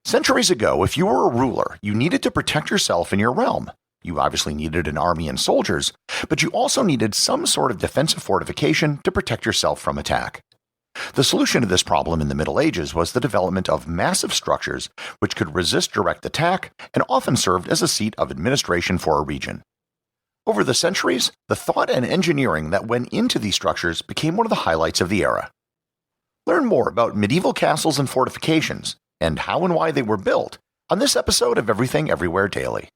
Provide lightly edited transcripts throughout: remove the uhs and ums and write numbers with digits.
Centuries ago, if you were a ruler, you needed to protect yourself and your realm. You obviously needed an army and soldiers, but you also needed some sort of defensive fortification to protect yourself from attack. The solution to this problem in the Middle Ages was the development of massive structures which could resist direct attack and often served as a seat of administration for a region. Over the centuries, the thought and engineering that went into these structures became one of the highlights of the era. Learn more about medieval castles and fortifications, and how and why they were built, on this episode of Everything Everywhere Daily.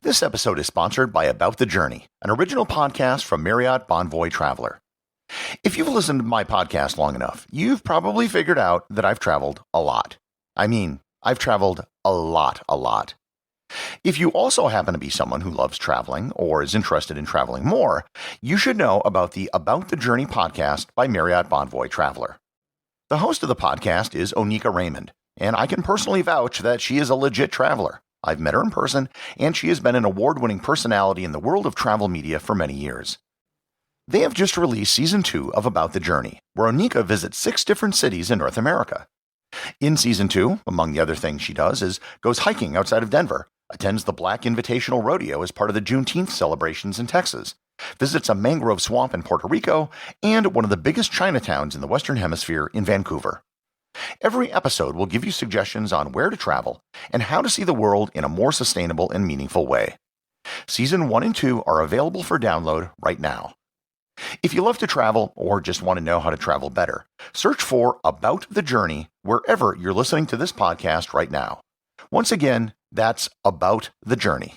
This episode is sponsored by About the Journey, an original podcast from Marriott Bonvoy Traveler. If you've listened to my podcast long enough, you've probably figured out that I've traveled a lot. I've traveled a lot. If you also happen to be someone who loves traveling or is interested in traveling more, you should know about the About the Journey podcast by Marriott Bonvoy Traveler. The host of the podcast is Onika Raymond, and I can personally vouch that she is a legit traveler. I've met her in person, and she has been an award-winning personality in the world of travel media for many years. They have just released Season 2 of About the Journey, where Onika visits 6 different cities in North America. In Season 2, among the other things she does is goes hiking outside of Denver, attends the Black Invitational Rodeo as part of the Juneteenth celebrations in Texas, visits a mangrove swamp in Puerto Rico, and one of the biggest Chinatowns in the Western Hemisphere in Vancouver. Every episode will give you suggestions on where to travel and how to see the world in a more sustainable and meaningful way. Season 1 and 2 are available for download right now. If you love to travel or just want to know how to travel better, search for About the Journey wherever you're listening to this podcast right now. Once again, that's About the Journey.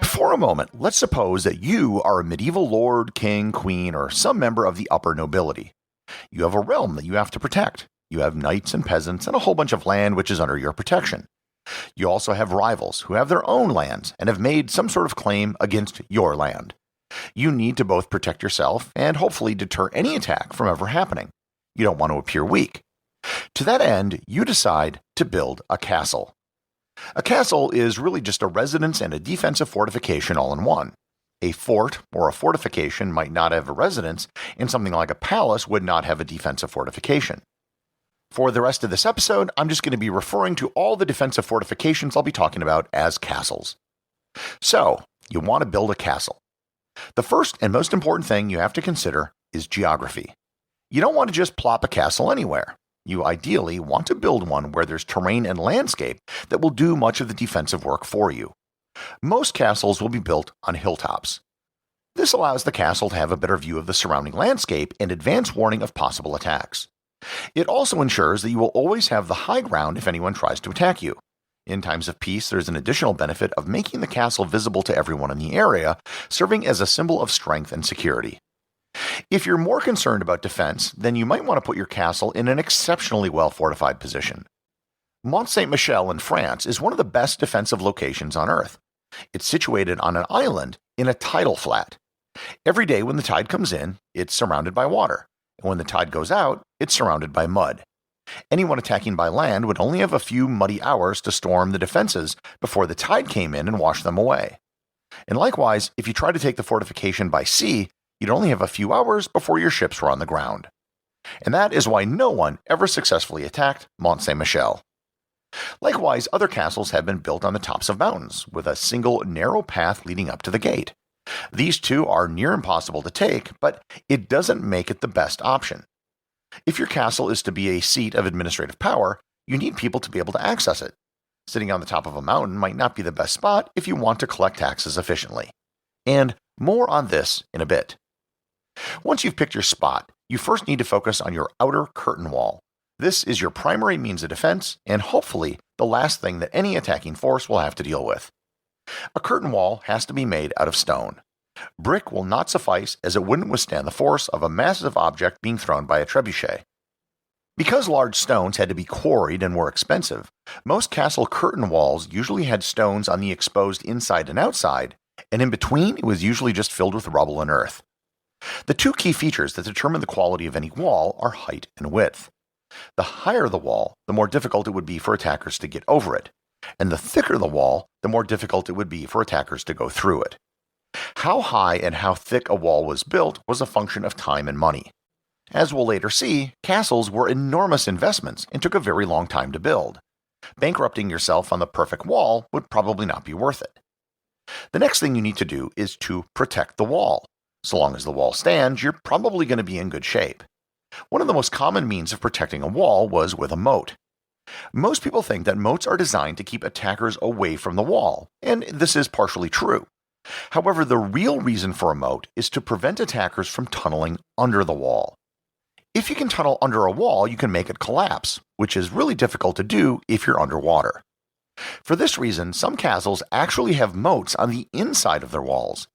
For a moment, let's suppose that you are a medieval lord, king, queen, or some member of the upper nobility. You have a realm that you have to protect. You have knights and peasants and a whole bunch of land which is under your protection. You also have rivals who have their own lands and have made some sort of claim against your land. You need to both protect yourself and hopefully deter any attack from ever happening. You don't want to appear weak. To that end, you decide to build a castle. A castle is really just a residence and a defensive fortification all in one. A fort or a fortification might not have a residence, and something like a palace would not have a defensive fortification. For the rest of this episode, I'm just going to be referring to all the defensive fortifications I'll be talking about as castles. So, you want to build a castle. The first and most important thing you have to consider is geography. You don't want to just plop a castle anywhere. You ideally want to build one where there's terrain and landscape that will do much of the defensive work for you. Most castles will be built on hilltops. This allows the castle to have a better view of the surrounding landscape and advance warning of possible attacks. It also ensures that you will always have the high ground if anyone tries to attack you. In times of peace, there's an additional benefit of making the castle visible to everyone in the area, serving as a symbol of strength and security. If you're more concerned about defense, then you might want to put your castle in an exceptionally well-fortified position. Mont Saint-Michel in France is one of the best defensive locations on Earth. It's situated on an island in a tidal flat. Every day when the tide comes in, it's surrounded by water, and when the tide goes out, it's surrounded by mud. Anyone attacking by land would only have a few muddy hours to storm the defenses before the tide came in and washed them away. And likewise, if you try to take the fortification by sea, you'd only have a few hours before your ships were on the ground. And that is why no one ever successfully attacked Mont Saint-Michel. Likewise, other castles have been built on the tops of mountains, with a single narrow path leading up to the gate. These too are near impossible to take, but it doesn't make it the best option. If your castle is to be a seat of administrative power, you need people to be able to access it. Sitting on the top of a mountain might not be the best spot if you want to collect taxes efficiently. And more on this in a bit. Once you've picked your spot, you first need to focus on your outer curtain wall. This is your primary means of defense, and hopefully the last thing that any attacking force will have to deal with. A curtain wall has to be made out of stone. Brick will not suffice, as it wouldn't withstand the force of a massive object being thrown by a trebuchet. Because large stones had to be quarried and were expensive, most castle curtain walls usually had stones on the exposed inside and outside, and in between it was usually just filled with rubble and earth. The two key features that determine the quality of any wall are height and width. The higher the wall, the more difficult it would be for attackers to get over it, and the thicker the wall, the more difficult it would be for attackers to go through it. How high and how thick a wall was built was a function of time and money. As we'll later see, castles were enormous investments and took a very long time to build. Bankrupting yourself on the perfect wall would probably not be worth it. The next thing you need to do is to protect the wall. So long as the wall stands, you're probably going to be in good shape. One of the most common means of protecting a wall was with a moat. Most people think that moats are designed to keep attackers away from the wall, and this is partially true. However, the real reason for a moat is to prevent attackers from tunneling under the wall. If you can tunnel under a wall, you can make it collapse, which is really difficult to do if you're underwater. For this reason, some castles actually have moats on the inside of their walls.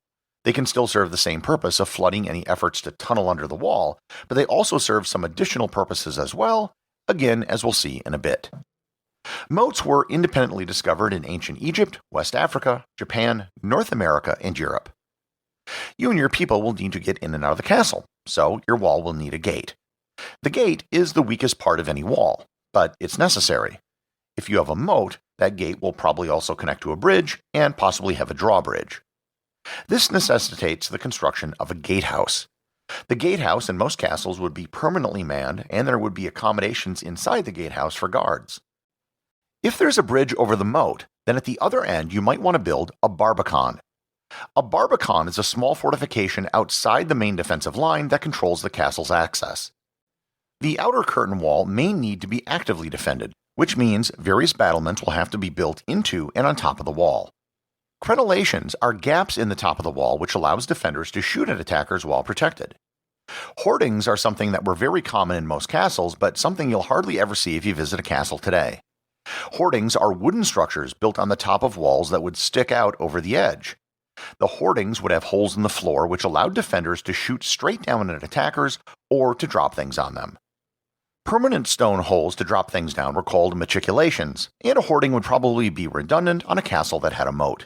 They can still serve the same purpose of flooding any efforts to tunnel under the wall, but they also serve some additional purposes as well, again as we'll see in a bit. Moats were independently discovered in ancient Egypt, West Africa, Japan, North America, and Europe. You and your people will need to get in and out of the castle, so your wall will need a gate. The gate is the weakest part of any wall, but it's necessary. If you have a moat, that gate will probably also connect to a bridge and possibly have a drawbridge. This necessitates the construction of a gatehouse. The gatehouse in most castles would be permanently manned, and there would be accommodations inside the gatehouse for guards. If there's a bridge over the moat, then at the other end you might want to build a Barbicon. A Barbicon is a small fortification outside the main defensive line that controls the castle's access. The outer curtain wall may need to be actively defended, which means various battlements will have to be built into and on top of the wall. Crenellations are gaps in the top of the wall which allows defenders to shoot at attackers while protected. Hoardings are something that were very common in most castles, but something you'll hardly ever see if you visit a castle today. Hoardings are wooden structures built on the top of walls that would stick out over the edge. The hoardings would have holes in the floor which allowed defenders to shoot straight down at attackers or to drop things on them. Permanent stone holes to drop things down were called matriculations, and a hoarding would probably be redundant on a castle that had a moat.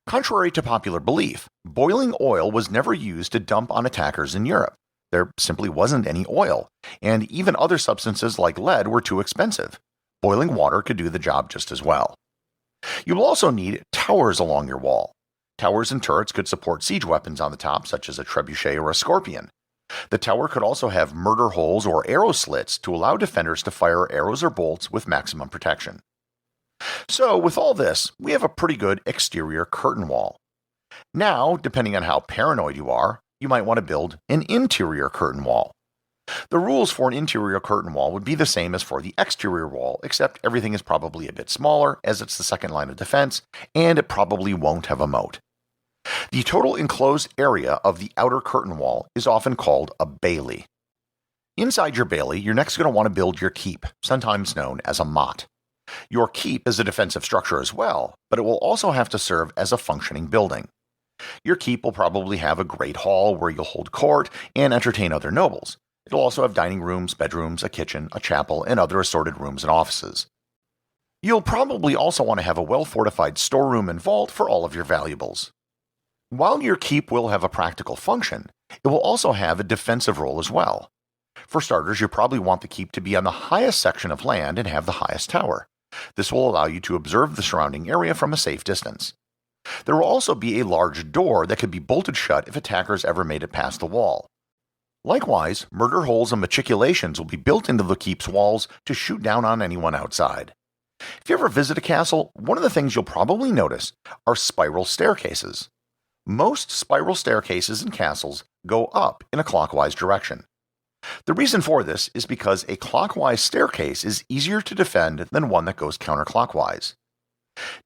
Contrary to popular belief, boiling oil was never used to dump on attackers in Europe. There simply wasn't any oil, and even other substances like lead were too expensive. Boiling water could do the job just as well. You will also need towers along your wall. Towers and turrets could support siege weapons on the top, such as a trebuchet or a scorpion. The tower could also have murder holes or arrow slits to allow defenders to fire arrows or bolts with maximum protection. So, with all this, we have a pretty good exterior curtain wall. Now, depending on how paranoid you are, you might want to build an interior curtain wall. The rules for an interior curtain wall would be the same as for the exterior wall, except everything is probably a bit smaller as it's the second line of defense, and it probably won't have a moat. The total enclosed area of the outer curtain wall is often called a bailey. Inside your bailey, you're next going to want to build your keep, sometimes known as a moat. Your keep is a defensive structure as well, but it will also have to serve as a functioning building. Your keep will probably have a great hall where you'll hold court and entertain other nobles. It'll also have dining rooms, bedrooms, a kitchen, a chapel, and other assorted rooms and offices. You'll probably also want to have a well-fortified storeroom and vault for all of your valuables. While your keep will have a practical function, it will also have a defensive role as well. For starters, you probably want the keep to be on the highest section of land and have the highest tower. This will allow you to observe the surrounding area from a safe distance. There will also be a large door that could be bolted shut if attackers ever made it past the wall. Likewise, murder holes and matriculations will be built into the keep's walls to shoot down on anyone outside. If you ever visit a castle, one of the things you'll probably notice are spiral staircases. Most spiral staircases in castles go up in a clockwise direction. The reason for this is because a clockwise staircase is easier to defend than one that goes counterclockwise.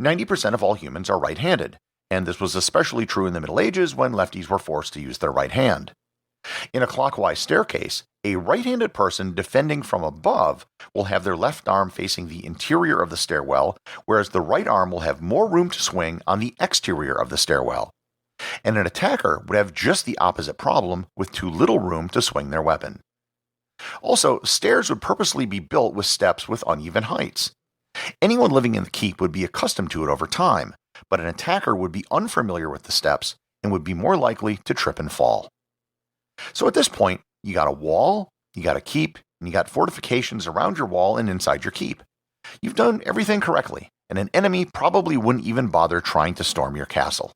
90% of all humans are right-handed, and this was especially true in the Middle Ages when lefties were forced to use their right hand. In a clockwise staircase, a right-handed person defending from above will have their left arm facing the interior of the stairwell, whereas the right arm will have more room to swing on the exterior of the stairwell. And an attacker would have just the opposite problem with too little room to swing their weapon. Also, stairs would purposely be built with steps with uneven heights. Anyone living in the keep would be accustomed to it over time, but an attacker would be unfamiliar with the steps and would be more likely to trip and fall. So at this point, you got a wall, you got a keep, and you got fortifications around your wall and inside your keep. You've done everything correctly, and an enemy probably wouldn't even bother trying to storm your castle.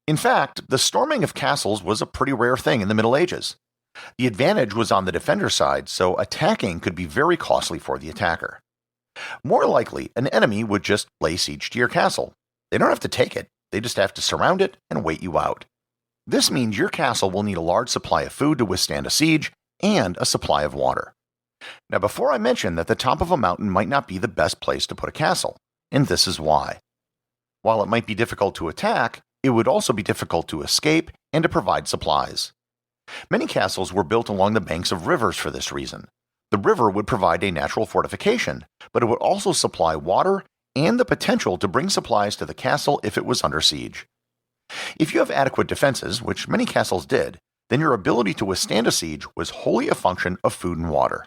In fact, the storming of castles was a pretty rare thing in the Middle Ages. The advantage was on the defender's side, so attacking could be very costly for the attacker. More likely, an enemy would just lay siege to your castle. They don't have to take it, they just have to surround it and wait you out. This means your castle will need a large supply of food to withstand a siege and a supply of water. Now, before I mention that the top of a mountain might not be the best place to put a castle, and this is why. While it might be difficult to attack, it would also be difficult to escape and to provide supplies. Many castles were built along the banks of rivers for this reason. The river would provide a natural fortification, but it would also supply water and the potential to bring supplies to the castle if it was under siege. If you have adequate defenses, which many castles did, then your ability to withstand a siege was wholly a function of food and water.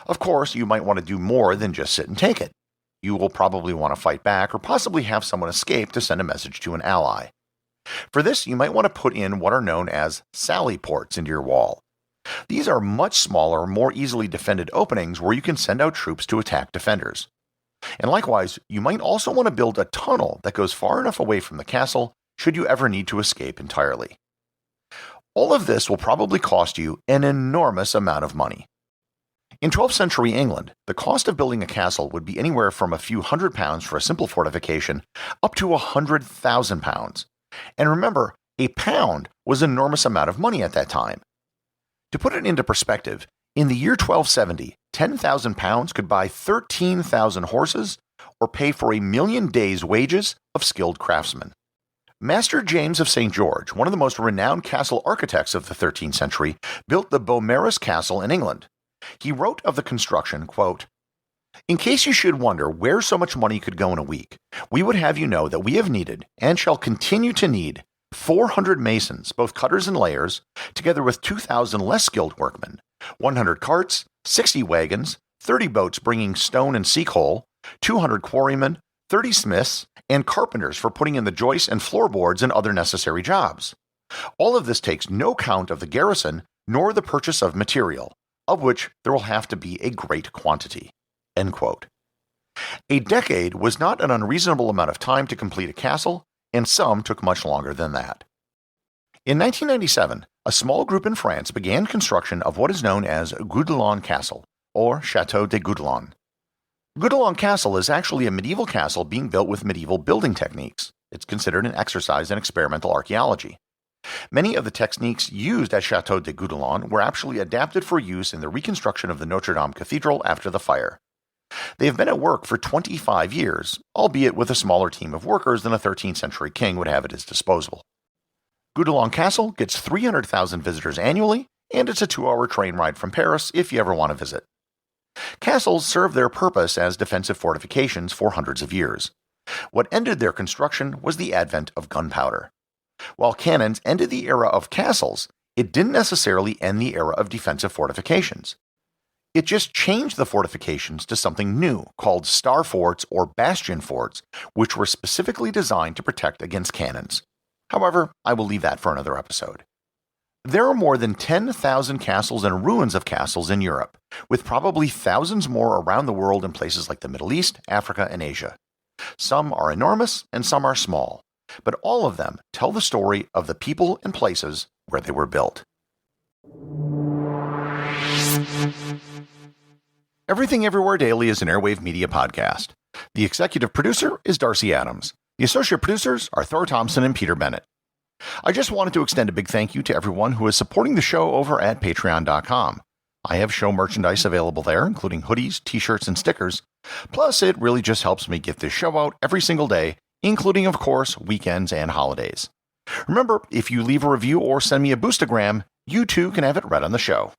Of course, you might want to do more than just sit and take it. You will probably want to fight back or possibly have someone escape to send a message to an ally. For this, you might want to put in what are known as sally ports into your wall. These are much smaller, more easily defended openings where you can send out troops to attack defenders. And likewise, you might also want to build a tunnel that goes far enough away from the castle should you ever need to escape entirely. All of this will probably cost you an enormous amount of money. In 12th century England, the cost of building a castle would be anywhere from a few £100 for a simple fortification up to £100,000. And remember, a pound was an enormous amount of money at that time. To put it into perspective, in the year 1270, £10,000 could buy 13,000 horses or pay for 1,000,000 days' wages of skilled craftsmen. Master James of St. George, one of the most renowned castle architects of the 13th century, built the Beaumaris Castle in England. He wrote of the construction, quote, "In case you should wonder where so much money could go in a week, we would have you know that we have needed, and shall continue to need, 400 masons, both cutters and layers, together with 2,000 less skilled workmen, 100 carts, 60 wagons, 30 boats bringing stone and sea coal, 200 quarrymen, 30 smiths, and carpenters for putting in the joists and floorboards and other necessary jobs. All of this takes no count of the garrison, nor the purchase of material, of which there will have to be a great quantity." End quote. A decade was not an unreasonable amount of time to complete a castle, and some took much longer than that. In 1997, a small group in France began construction of what is known as Gudalon Castle, or Château de Gudalon. Gudalon Castle is actually a medieval castle being built with medieval building techniques. It's considered an exercise in experimental archaeology. Many of the techniques used at Château de Gudalon were actually adapted for use in the reconstruction of the Notre Dame Cathedral after the fire. They have been at work for 25 years, albeit with a smaller team of workers than a 13th century king would have at his disposal. Gudalon Castle gets 300,000 visitors annually, and it's a 2-hour train ride from Paris if you ever want to visit. Castles served their purpose as defensive fortifications for hundreds of years. What ended their construction was the advent of gunpowder. While cannons ended the era of castles, it didn't necessarily end the era of defensive fortifications. It just changed the fortifications to something new called star forts or bastion forts, which were specifically designed to protect against cannons. However, I will leave that for another episode. There are more than 10,000 castles and ruins of castles in Europe, with probably thousands more around the world in places like the Middle East, Africa, and Asia. Some are enormous and some are small, but all of them tell the story of the people and places where they were built. Everything Everywhere Daily is an Airwave Media podcast. The executive producer is Darcy Adams. The associate producers are Thor, Thomsen, and Peter Bennett. I just wanted to extend a big thank you to everyone who is supporting the show over at patreon.com. I have show merchandise available there, including hoodies, t-shirts, and stickers. Plus, it really just helps me get this show out every single day, including, of course, weekends and holidays. Remember, if you leave a review or send me a boostagram, you too can have it read on the show.